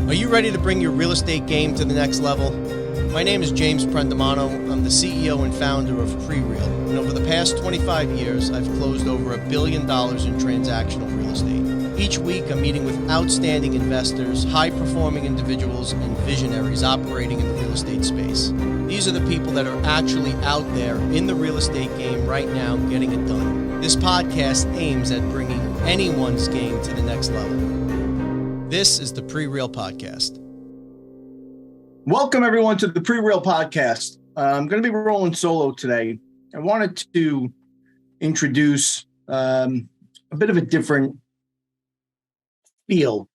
Are you ready to bring your real estate game to the next level? My name is James Prendamano. I'm the CEO and founder of PreReal. And over the past 25 years, I've closed over $1 billion in transactional real estate. Each week, I'm meeting with outstanding investors, high-performing individuals, and visionaries operating in the real estate space. These are the people that are actually out there in the real estate game right now getting it done. This podcast aims at bringing anyone's game to the next level. This is the PreReal Podcast. Welcome, everyone, to the PreReal Podcast. I'm going to be rolling solo today. I wanted to introduce a bit of a different feel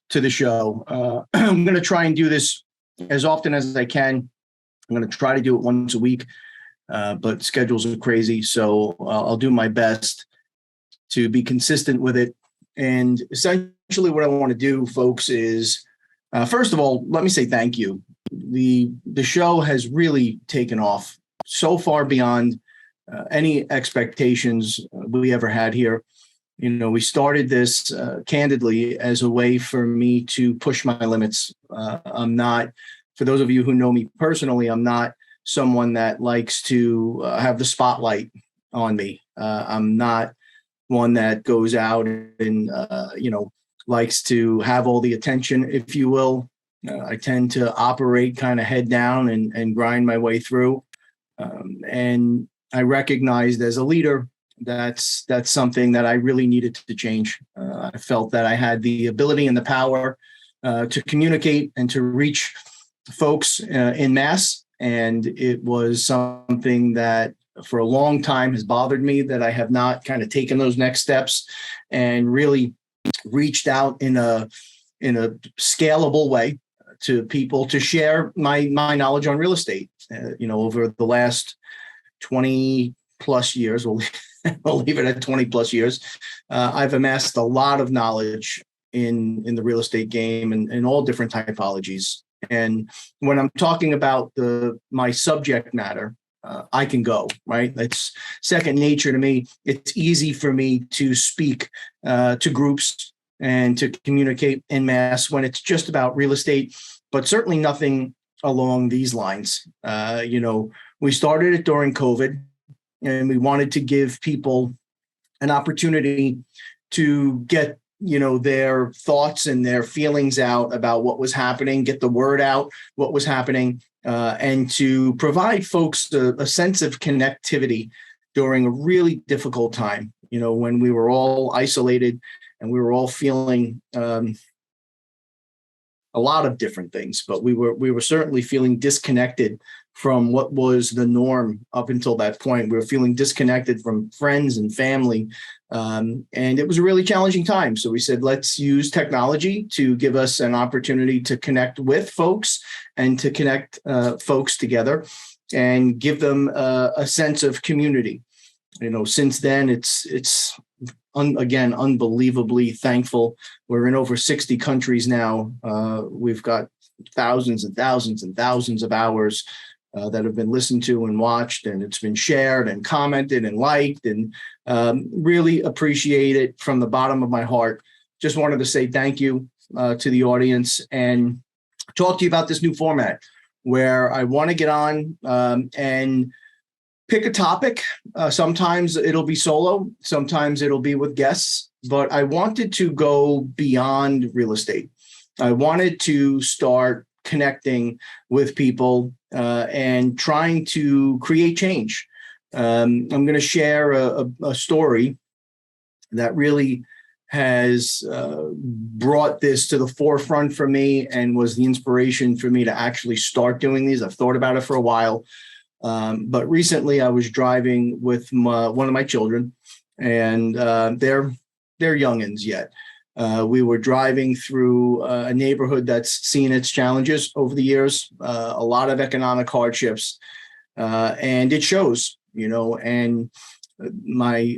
to the show. I'm going to try and do this as often as I can. I'm going to try to do it once a week, but schedules are crazy, so I'll do my best to be consistent with it. And essentially what I want to do, folks, is first of all, let me say thank you. The show has really taken off so far beyond any expectations we ever had here. You know, we started this candidly as a way for me to push my limits. I'm not, for those of you who know me personally, I'm not someone that likes to have the spotlight on me. I'm not one that goes out and, likes to have all the attention, if you will. I tend to operate kind of head down and grind my way through. And I recognized as a leader, that's something that I really needed to change. I felt that I had the ability and the power to communicate and to reach folks en masse. And it was something that for a long time has bothered me, that I have not kind of taken those next steps and really reached out in a scalable way to people to share my knowledge on real estate. Over the last 20 plus years, we'll leave it at 20 plus years, I've amassed a lot of knowledge in the real estate game and all different typologies. And when I'm talking about my subject matter, I can go, right? It's second nature to me. It's easy for me to speak to groups and to communicate en masse when it's just about real estate, but certainly nothing along these lines. We started it during COVID, and we wanted to give people an opportunity to get their thoughts and their feelings out about what was happening, get the word out, what was happening, and to provide folks a sense of connectivity during a really difficult time, when we were all isolated and we were all feeling a lot of different things, but we were certainly feeling disconnected from what was the norm up until that point. We were feeling disconnected from friends and family. And it was a really challenging time. So we said, let's use technology to give us an opportunity to connect with folks and to connect folks together and give them a sense of community. Since then, it's again, unbelievably thankful. We're in over 60 countries now. We've got thousands and thousands and thousands of hours that have been listened to and watched, and it's been shared and commented and liked, and really appreciate it from the bottom of my heart. Just wanted to say thank you to the audience and talk to you about this new format where I want to get on and pick a topic. Sometimes it'll be solo, sometimes it'll be with guests, but I wanted to go beyond real estate. I wanted to start connecting with people and trying to create change. I'm going to share a story that really has brought this to the forefront for me and was the inspiration for me to actually start doing these. I've thought about it for a while, but recently I was driving with one of my children, and they're youngins yet. We were driving through a neighborhood that's seen its challenges over the years, a lot of economic hardships, and it shows, and my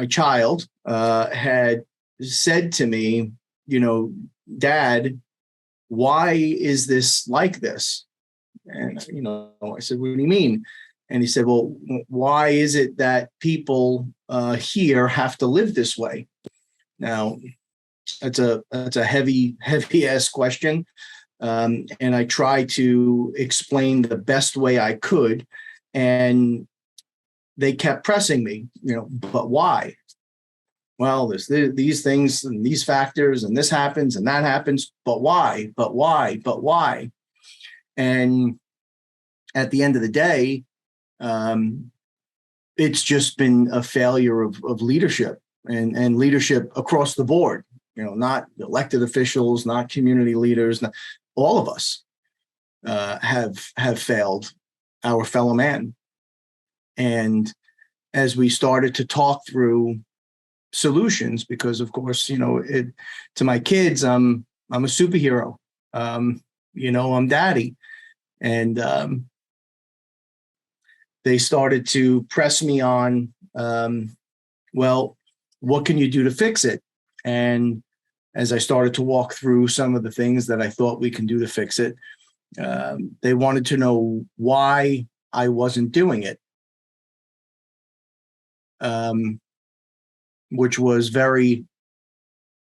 child had said to me, Dad, why is this like this? And, I said, what do you mean? And he said, well, why is it that people here have to live this way? Now, that's a heavy ass question. And I try to explain the best way I could. And they kept pressing me, but why? Well, there's these things and these factors, and this happens and that happens, but why? But why? But why? And at the end of the day, it's just been a failure of leadership and leadership across the board. Not elected officials, not community leaders, all of us have failed our fellow man. And as we started to talk through solutions, because of course, to my kids, I'm a superhero. I'm daddy, and they started to press me on, well, what can you do to fix it? And as I started to walk through some of the things that I thought we can do to fix it, they wanted to know why I wasn't doing it, which was very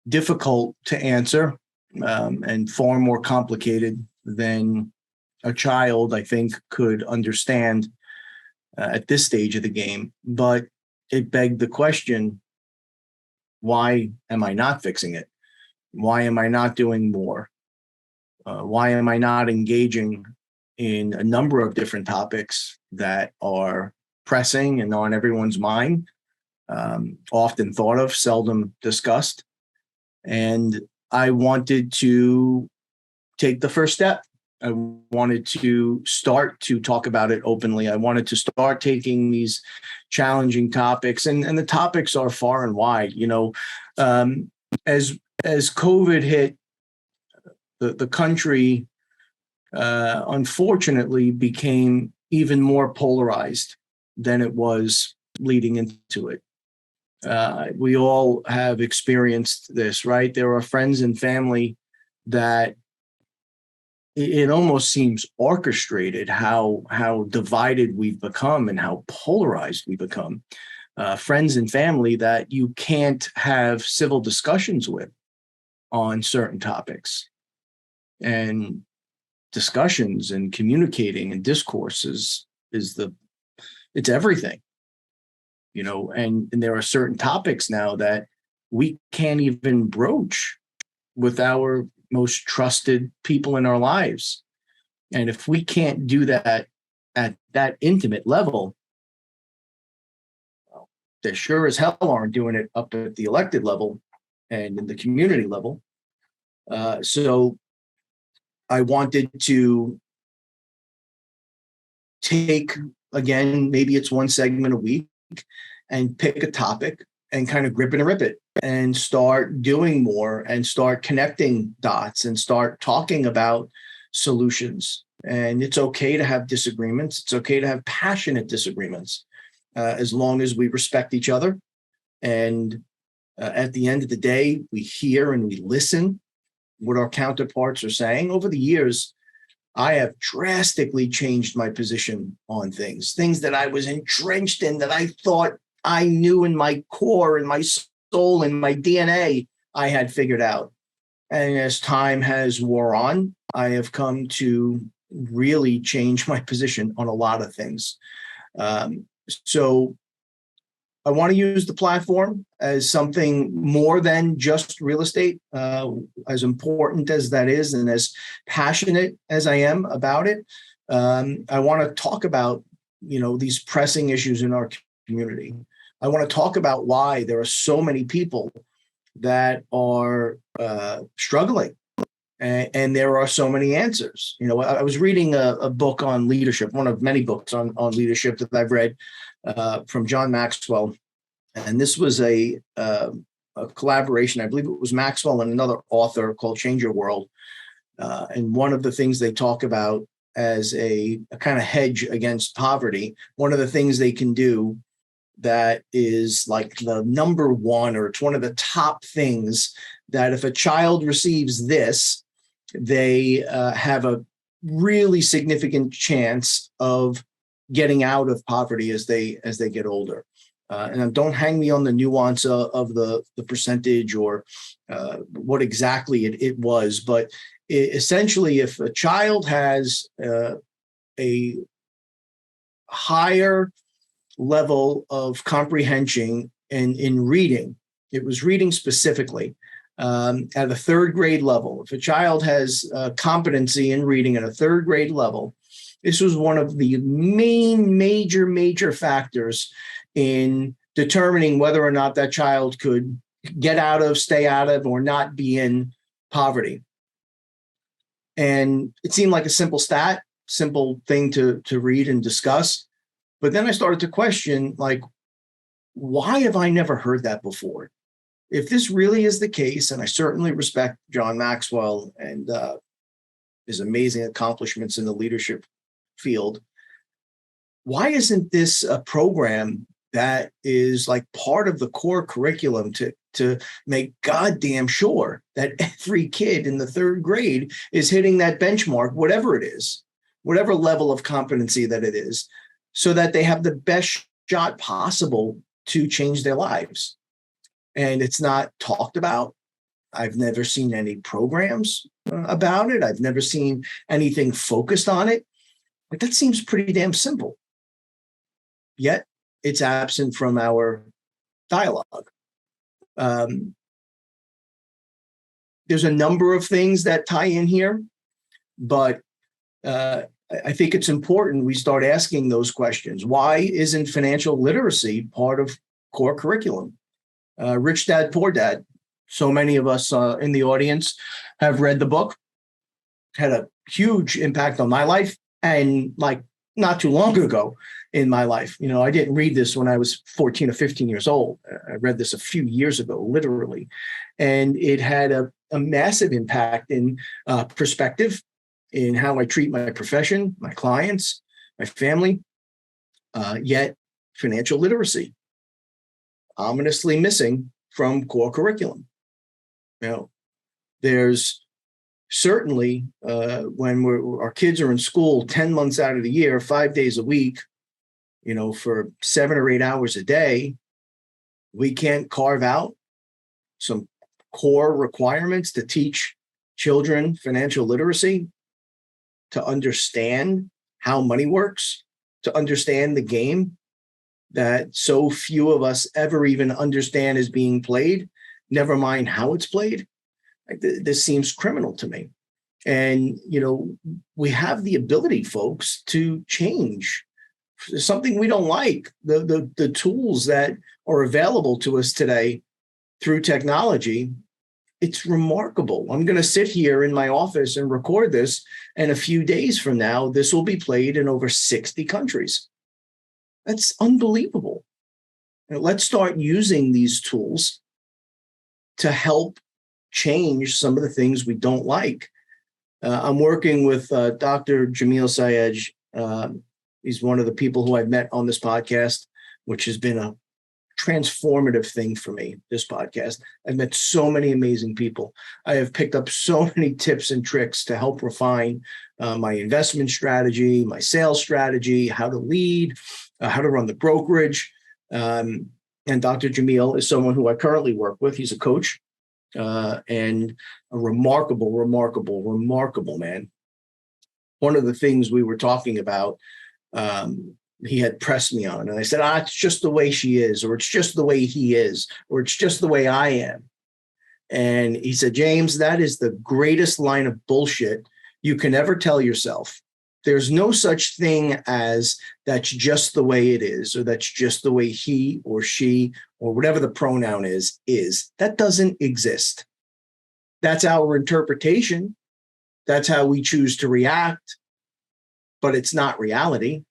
difficult to answer, and far more complicated than a child, I think, could understand at this stage of the game. But it begged the question, why am I not fixing it? Why am I not doing more? Why am I not engaging in a number of different topics that are pressing and on everyone's mind, often thought of, seldom discussed? And I wanted to take the first step. I wanted to start to talk about it openly. I wanted to start taking these challenging topics, and the topics are far and wide. As COVID hit, the country unfortunately became even more polarized than it was leading into it. We all have experienced this, right? There are friends and family that it almost seems orchestrated how divided we've become and how polarized we become. Friends and family that you can't have civil discussions with on certain topics. And discussions and communicating and discourse it's everything, and there are certain topics now that we can't even broach with our most trusted people in our lives. And if we can't do that at that intimate level, well, they sure as hell aren't doing it up at the elected level and in the community level. So I wanted to take, again, maybe it's one segment a week, and pick a topic and kind of grip it and rip it and start doing more and start connecting dots and start talking about solutions. And it's okay to have disagreements. It's okay to have passionate disagreements, as long as we respect each other. And at the end of the day, we hear and we listen what our counterparts are saying. Over the years, I have drastically changed my position on things that I was entrenched in, that I thought I knew in my core, in my soul, in my DNA, I had figured out. And as time has wore on, I have come to really change my position on a lot of things. So I want to use the platform as something more than just real estate, as important as that is and as passionate as I am about it. I want to talk about, these pressing issues in our community. I want to talk about why there are so many people that are struggling, and there are so many answers. I was reading a book on leadership, one of many books on leadership that I've read, from John Maxwell. And this was a collaboration. I believe it was Maxwell and another author called Change Your World. And one of the things they talk about as a kind of hedge against poverty, one of the things they can do that is like the number one, or it's one of the top things, that if a child receives this, they have a really significant chance of getting out of poverty as they get older. And don't hang me on the nuance of the percentage or what exactly it was. But essentially, if a child has a higher level of comprehension in reading, it was reading specifically, at a third grade level. If a child has competency in reading at a third grade level, this was one of the main major factors in determining whether or not that child could get out of, stay out of, or not be in poverty. And it seemed like a simple stat, simple thing to read and discuss. But then I started to question, like, why have I never heard that before? If this really is the case, and I certainly respect John Maxwell and his amazing accomplishments in the leadership field, why isn't this a program that is like part of the core curriculum to make goddamn sure that every kid in the third grade is hitting that benchmark, whatever it is, whatever level of competency that it is, so that they have the best shot possible to change their lives? And it's not talked about. I've never seen any programs about it. I've never seen anything focused on it. Like, that seems pretty damn simple. Yet it's absent from our dialogue. There's a number of things that tie in here, but I think it's important we start asking those questions. Why isn't financial literacy part of core curriculum? Rich Dad, Poor Dad. So many of us in the audience have read the book, had a huge impact on my life, and like not too long ago in my life. You know, I didn't read this when I was 14 or 15 years old. I read this a few years ago, literally. And it had a massive impact in perspective, in how I treat my profession, my clients, my family. Yet financial literacy, ominously missing from core curriculum. You know, there's certainly when our kids are in school 10 months out of the year, 5 days a week, you know, for 7 or 8 hours a day, we can't carve out some core requirements to teach children financial literacy, to understand how money works, to understand the game that so few of us ever even understand is being played, never mind how it's played. Like, this seems criminal to me. And, you know, we have the ability, folks, to change something we don't like. The tools that are available to us today through technology, it's remarkable. I'm going to sit here in my office and record this, and a few days from now, this will be played in over 60 countries. That's unbelievable. Let's start using these tools to help change some of the things we don't like. I'm working with Dr. Jamil Sayed. He's one of the people who I've met on this podcast, which has been a transformative thing for me, this podcast. I've met so many amazing people. I have picked up so many tips and tricks to help refine my investment strategy, my sales strategy, how to lead, how to run the brokerage. And Dr. Jamil is someone who I currently work with. He's a coach and a remarkable man. One of the things we were talking about, he had pressed me on, and I said, it's just the way she is, or it's just the way he is, or it's just the way I am. And he said, James, that is the greatest line of bullshit you can ever tell yourself. There's no such thing as that's just the way it is, or that's just the way he or she or whatever the pronoun is. That doesn't exist. That's our interpretation. That's how we choose to react, but it's not reality.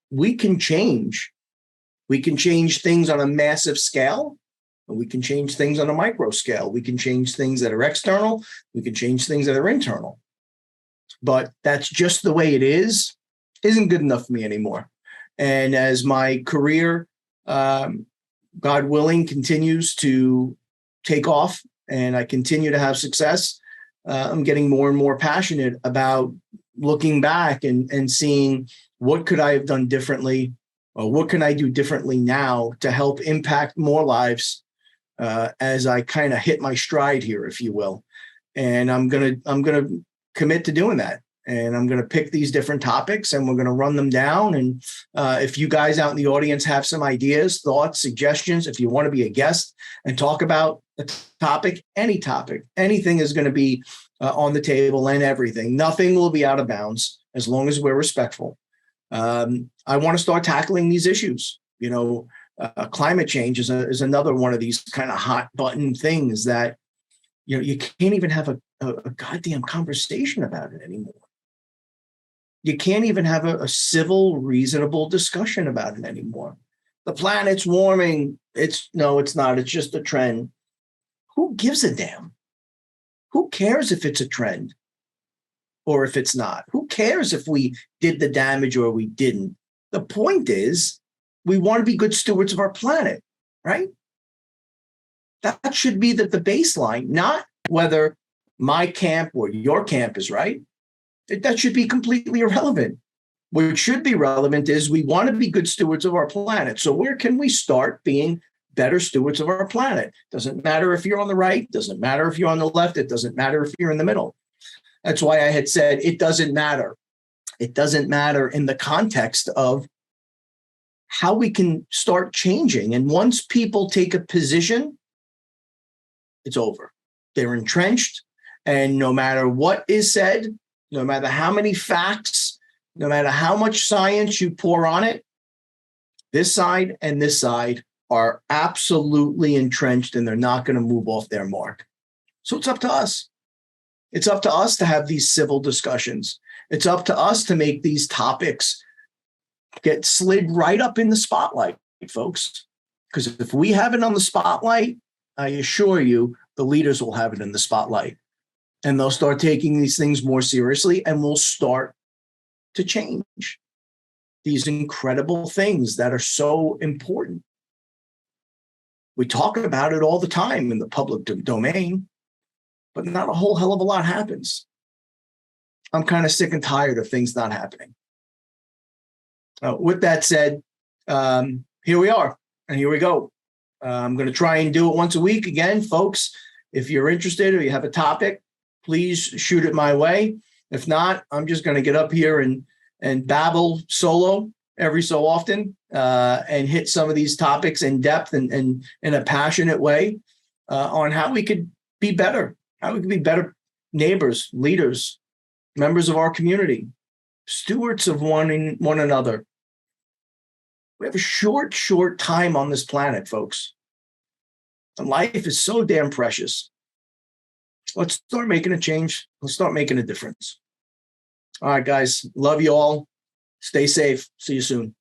We can change. We can change things on a massive scale, and we can change things on a micro scale. We can change things that are external. We can change things that are internal. But that's just the way it is, isn't good enough for me anymore. And as my career, God willing, continues to take off and I continue to have success, I'm getting more and more passionate about looking back and seeing what could I have done differently? Or what can I do differently now to help impact more lives as I kind of hit my stride here, if you will. And I'm gonna commit to doing that. And I'm going to pick these different topics and we're going to run them down. And if you guys out in the audience have some ideas, thoughts, suggestions, if you want to be a guest and talk about a topic, anything is going to be on the table and everything. Nothing will be out of bounds as long as we're respectful. I want to start tackling these issues. Climate change is another one of these kind of hot button things that, you can't even have a goddamn conversation about it anymore. You can't even have a civil, reasonable discussion about it anymore. The planet's warming. It's not. It's just a trend. Who gives a damn? Who cares if it's a trend or if it's not? Who cares if we did the damage or we didn't? The point is, we want to be good stewards of our planet, right? That should be the baseline, not whether my camp or your camp is right. That should be completely irrelevant. What should be relevant is we want to be good stewards of our planet. So where can we start being better stewards of our planet? Doesn't matter if you're on the right, doesn't matter if you're on the left, it doesn't matter if you're in the middle. That's why I had said it doesn't matter. It doesn't matter in the context of how we can start changing. And once people take a position, it's over. They're entrenched. And no matter what is said, no matter how many facts, no matter how much science you pour on it, this side and this side are absolutely entrenched and they're not going to move off their mark. So it's up to us. It's up to us to have these civil discussions. It's up to us to make these topics get slid right up in the spotlight, folks. Because if we have it on the spotlight, I assure you, the leaders will have it in the spotlight. And they'll start taking these things more seriously and we'll start to change these incredible things that are so important. We talk about it all the time in the public domain, but not a whole hell of a lot happens. I'm kind of sick and tired of things not happening. With that said, here we are and here we go. I'm going to try and do it once a week. Again, folks, if you're interested or you have a topic, please shoot it my way. If not, I'm just going to get up here and babble solo every so often and hit some of these topics in depth and in a passionate way on how we could be better, how we could be better neighbors, leaders, members of our community, stewards of one another. We have a short time on this planet, folks. And life is so damn precious. Let's start making a change. Let's start making a difference. All right, guys. Love you all. Stay safe. See you soon.